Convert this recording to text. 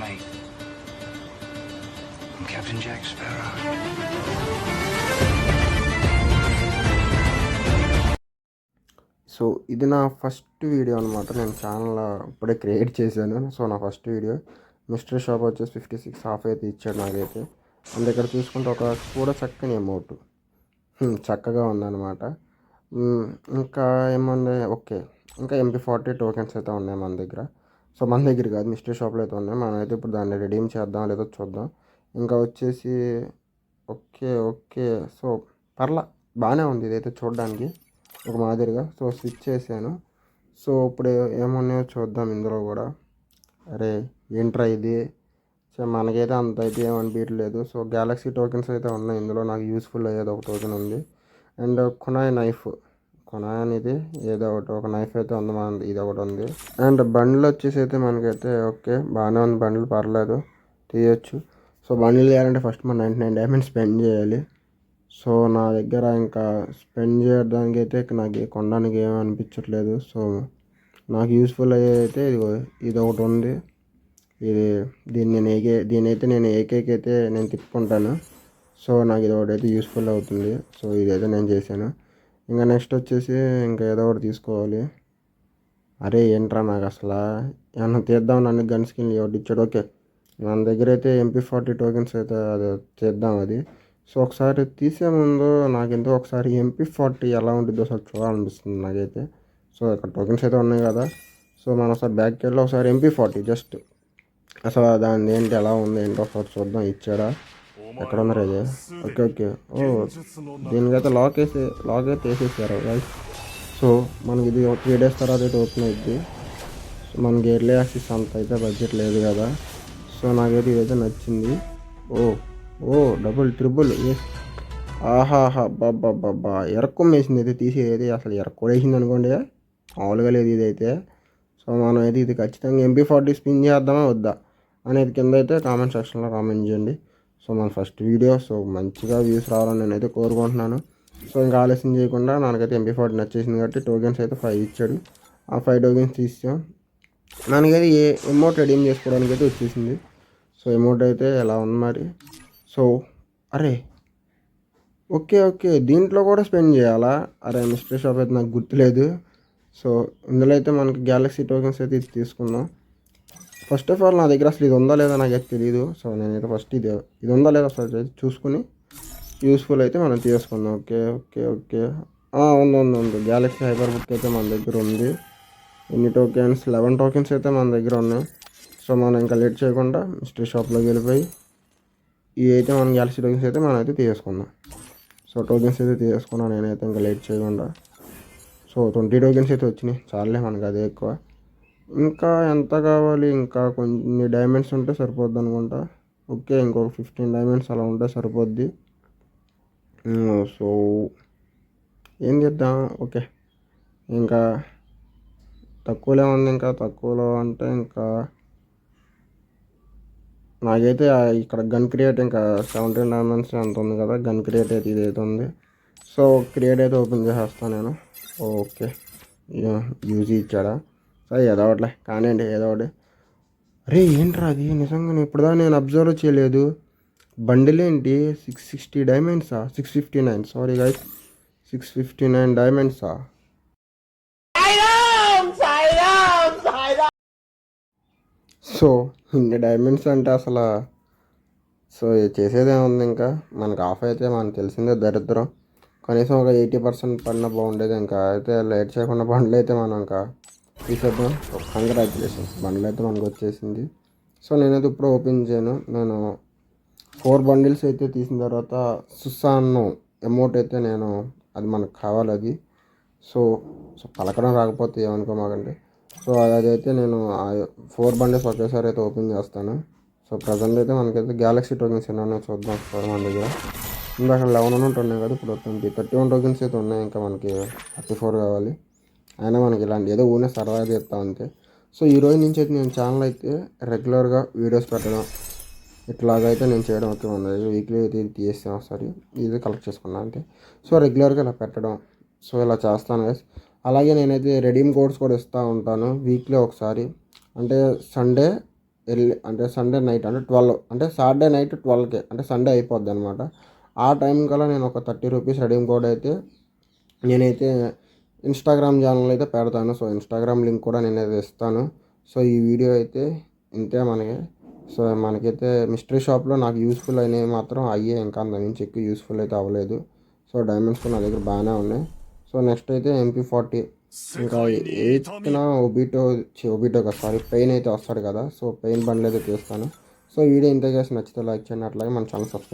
mate. I'm Captain Jack Sparrow. So ఇది నా first video అనమాట. నేను ఛానల్ ఇప్పుడే క్రియేట్ చేశాను. సో నా ఫస్ట్ వీడియో మిస్టరీ షాప్ వచ్చేసి 56 హాఫ్ అయితే ఇచ్చాడు నాకైతే. అండ్ ఇక్కడ చూసుకుంటే ఒక కూడా చక్కని అమౌంట్ చక్కగా ఉందన్నమాట. ఇంకా ఏమన్నా ఓకే, ఇంకా MP40 టోకెన్స్ అయితే ఉన్నాయి మన దగ్గర. సో మన దగ్గర కాదు, మిస్టరీ షాప్లో అయితే ఉన్నాయి. మనం అయితే ఇప్పుడు దాన్ని రిడీమ్ చేద్దాం లేదో చూద్దాం. ఇంకా వచ్చేసి ఓకే ఓకే, సో పర్లా బాగానే ఉంది ఇదైతే చూడడానికి ఒక మాదిరిగా. సో స్విచ్ చేశాను. సో ఇప్పుడు ఏమున్నాయో చూద్దాం ఇందులో కూడా. అరే ఏంట్రా ఇది, సో మనకైతే అంత అయితే ఏమనిపించలేదు. సో గ్యాలక్సీ టోకెన్స్ అయితే ఉన్నాయి ఇందులో. నాకు యూస్ఫుల్ అయ్యేది ఒక టోకెన్ ఉంది. అండ్ కునాయ్ నైఫ్, కునాయ్ అనేది ఏదో ఒకటి ఒక నైఫ్ అయితే ఉంది మన, ఇది ఒకటి ఉంది. అండ్ బండ్లు వచ్చేసి అయితే మనకైతే ఓకే బాగానే ఉంది, బండ్లు పర్లేదు తీయచ్చు. సో బండ్లు చేయాలంటే ఫస్ట్ మనం 99 డైమండ్స్ స్పెండ్ చేయాలి. సో నా దగ్గర ఇంకా స్పెండ్ చేయడానికి అయితే నాకు కొనడానికి ఏమీ అనిపించట్లేదు. సో నాకు యూస్ఫుల్ అయ్యేదైతే ఇది ఒకటి ఉంది. దీన్ని అయితే నేను ఏకైతే నేను తిప్పుకుంటాను. సో నాకు ఇది ఒకటైతే యూస్ఫుల్ అవుతుంది. సో ఇదైతే నేను చేశాను. ఇంకా నెక్స్ట్ వచ్చేసి ఇంకా ఏదో ఒకటి తీసుకోవాలి. అరే ఏంట్రా నాకు అసలు ఏమన్నా తీద్దాం, నన్ను గన్ స్కిన్ ఒకటి ఇచ్చాడు. ఓకే మన దగ్గర అయితే MP40 టోకెన్స్ అయితే అది తీద్దాం అది. సో ఒకసారి తీసే ముందు నాకెంతో ఒకసారి MP40 ఎలా ఉంటుందో అసలు చూడాలనిపిస్తుంది నాకైతే. సో ఇక్కడ టోకెన్స్ అయితే ఉన్నాయి కదా. సో మనం ఒకసారి బ్యాక్కి వెళ్ళి ఒకసారి MP40 జస్ట్ అసలు దాని ఏంటి ఎలా ఉంది ఏంటో ఒకసారి చూద్దాం. ఇచ్చాడా, ఎక్కడ ఉన్నారు అదే. ఓకే ఓకే, ఓ దీనికైతే లాక్ అయితే వేసేసారు గైస్. సో మనకి ఇది 3 days తర్వాత అయితే ఓపెన్ అవుద్ది. సో మనకి ఎర్లీ యాక్సెస్ అంత అయితే బడ్జెట్ లేదు కదా. సో నాకైతే ఇదైతే నచ్చింది. ఓ డబుల్ ట్రిపుల్ ఎస్, ఆహాహా బాబా ఎరక్కం వేసింది అయితే తీసేది. అసలు ఎరక్క వేసింది అనుకోండి, మామూలుగా లేదు ఇదైతే. సో మనం అయితే ఇది ఖచ్చితంగా MP40 స్పిన్ చేద్దామా వద్దా అనేది కింద అయితే కామెంట్ సెక్షన్లో కామెంట్ చేయండి. సో మన ఫస్ట్ వీడియో, సో మంచిగా వ్యూస్ రావాలని నేనైతే కోరుకుంటున్నాను. సో ఇంకా ఆలస్యం చేయకుండా నాకైతే MP40 నచ్చేసింది కాబట్టి టోకెన్స్ అయితే 5 ఇచ్చాడు. ఆ 5 టోకెన్స్ తీసాం. మనకైతే ఏ అమౌంట్ రెడీమ్ చేసుకోవడానికి అయితే వచ్చేసింది. సో అమౌంట్ అయితే ఎలా ఉంది మరి. సో అరే ఓకే దీంట్లో కూడా స్పెండ్ చేయాలా. అరే మిస్టరీ షాప్ అయితే నాకు గుర్తులేదు. సో ఇందులో అయితే మనకి గ్యాలక్సీ టోకెన్స్ అయితే ఇది తీసుకుందాం. ఫస్ట్ ఆఫ్ ఆల్ నా దగ్గర అసలు ఇది ఉందా లేదా నాకైతే తెలియదు. సో నేనైతే ఫస్ట్ ఇది ఉందా లేదా అసలు చూసుకుని యూస్ఫుల్ అయితే మనం తీసుకుందాం. ఓకే ఉంది గ్యాలక్సీ హైపర్ బుక్ అయితే మన దగ్గర ఉంది. ఎన్ని టోకెన్స్, 11 టోకెన్స్ అయితే మన దగ్గర ఉన్నాయి. సో మనం ఇంకా లేట్ చేయకుండా మిస్టరీ షాప్లోకి వెళ్ళిపోయి ఇవి అయితే మనం గ్యాలక్సీ టోకెన్స్ అయితే మనం అయితే తీసుకుందాం. సో టోకెన్స్ అయితే తీసుకున్నాను నేనైతే ఇంకా లేట్ చేయకుండా. సో 20 టోకెన్స్ అయితే వచ్చినాయి, చాలే మనకు అదే ఎక్కువ. ఇంకా ఎంత కావాలి, ఇంకా కొన్ని డైమండ్స్ ఉంటే సరిపోద్ది అనుకుంటా. ఓకే ఇంకొక 15 డైమండ్స్ అలా ఉంటే సరిపోద్ది. సో ఏం చేద్దాం. ఓకే ఇంకా తక్కువలో ఉంది, ఇంకా తక్కువలో అంటే ఇంకా నాకైతే ఇక్కడ గన్ క్రియేట్ ఇంకా 17 డైమండ్స్ అంత ఉంది కదా. గన్ క్రియేట్ అయితే ఇది అయితే ఉంది. సో క్రియేట్ అయితే ఓపెన్ చేసేస్తాను నేను. ఓకే యూజ్ ఇచ్చాడా. సరే ఏదో ఒకటిలే కానివ్వండి, ఏదో ఒకటి. అరే ఏంట్రా అది, నిజంగా ఇప్పుడుదా నేను అబ్జర్వ్ చేయలేదు. బండిల్ ఏంటి 660 డైమండ్సా, 659 సారీ గైస్, 659 డైమండ్సా. సో ఇన్ని డైమండ్స్ అంటే అసలు సో చేసేదేముంది, ఇంకా మనకు ఆఫ్ అయితే మనకు తెలిసిందే దరిద్రం. కనీసం ఒక 80% పడినా బాగుండేది. ఇంకా అయితే లేట్ చేయకుండా బండ్లు అయితే మనం ఇంకా తీసేద్దాం. కంగ్రాచులేషన్స్, బండ్లు అయితే మనకు వచ్చేసింది. సో నేనైతే ఇప్పుడు ఓపెన్ చేయను. నేను 4 బండిల్స్ అయితే తీసిన తర్వాత సుసాను అమౌంట్ అయితే నేను అది మనకు కావాలి అది. సో పలకడం రాకపోతే ఏమనుకోమాకండి. సో అదైతే నేను 4 బండిల్స్ ఒకేసారి అయితే ఓపెన్ చేస్తాను. సో ప్రజెంట్ అయితే మనకైతే గ్యాలక్సీ టోకెన్స్ ఎన్నో చూద్దాం సార్ మన దగ్గర. ఇందాక 11 ఉంటున్నాయి కదా, ఇప్పుడు 31 టోకెన్స్ అయితే ఉన్నాయి. ఇంకా మనకి 34 కావాలి. అయినా మనకి ఇలాంటి ఏదో ఊనే సరదా చేస్తా అంతే. సో ఈ రోజు నుంచి అయితే నేను ఛానల్ అయితే రెగ్యులర్గా వీడియోస్ పెట్టడం ఇట్లాగైతే నేను చేయడం అయితే ఉన్నది. వీక్లీ అయితే ఇది తీసేస్తాను ఒకసారి, ఇది కలెక్ట్ చేసుకున్నాను అంతే. సో రెగ్యులర్గా ఇలా పెట్టడం, సో ఇలా చేస్తాను గైస్. అలాగే నేనైతే రెడీమ్ కోడ్స్ కూడా ఇస్తూ ఉంటాను వీక్లీ ఒకసారి. అంటే సండే అంటే సండే నైట్ అంటే 12 అంటే సాటర్డే నైట్ 12కే అంటే సండే అయిపోద్ది అనమాట. ఆ టైం కల్లా నేను ఒక 30 రూపీస్ రెడీమ్ కోడ్ అయితే నేనైతే ఇన్స్టాగ్రామ్ ఛానల్ అయితే పెడతాను. సో ఇన్స్టాగ్రామ్ లింక్ కూడా నేనైతే ఇస్తాను. సో ఈ వీడియో అయితే ఇంతే మనకి. సో మనకైతే మిస్టరీ షాప్లో నాకు యూస్ఫుల్ అయినవి మాత్రం అయ్యే, ఇంకా అంతకుమించి ఎక్కువ యూస్ఫుల్ అయితే అవ్వలేదు. సో డైమండ్స్ కూడా నా దగ్గర బాగానే ఉన్నాయి. సో నెక్స్ట్ అయితే MP40 ఇంకా 8న ఒబిటో కదా సారీ పెయిన్ అయితే వస్తాడు కదా. సో పెయిన్ బండ్లు అయితే తీస్తాను. సో వీడియో ఇంత చేసి నచ్చితే లైక్ చేయండి, అట్లాగే మన ఛానల్ సబ్స్క్రైబ్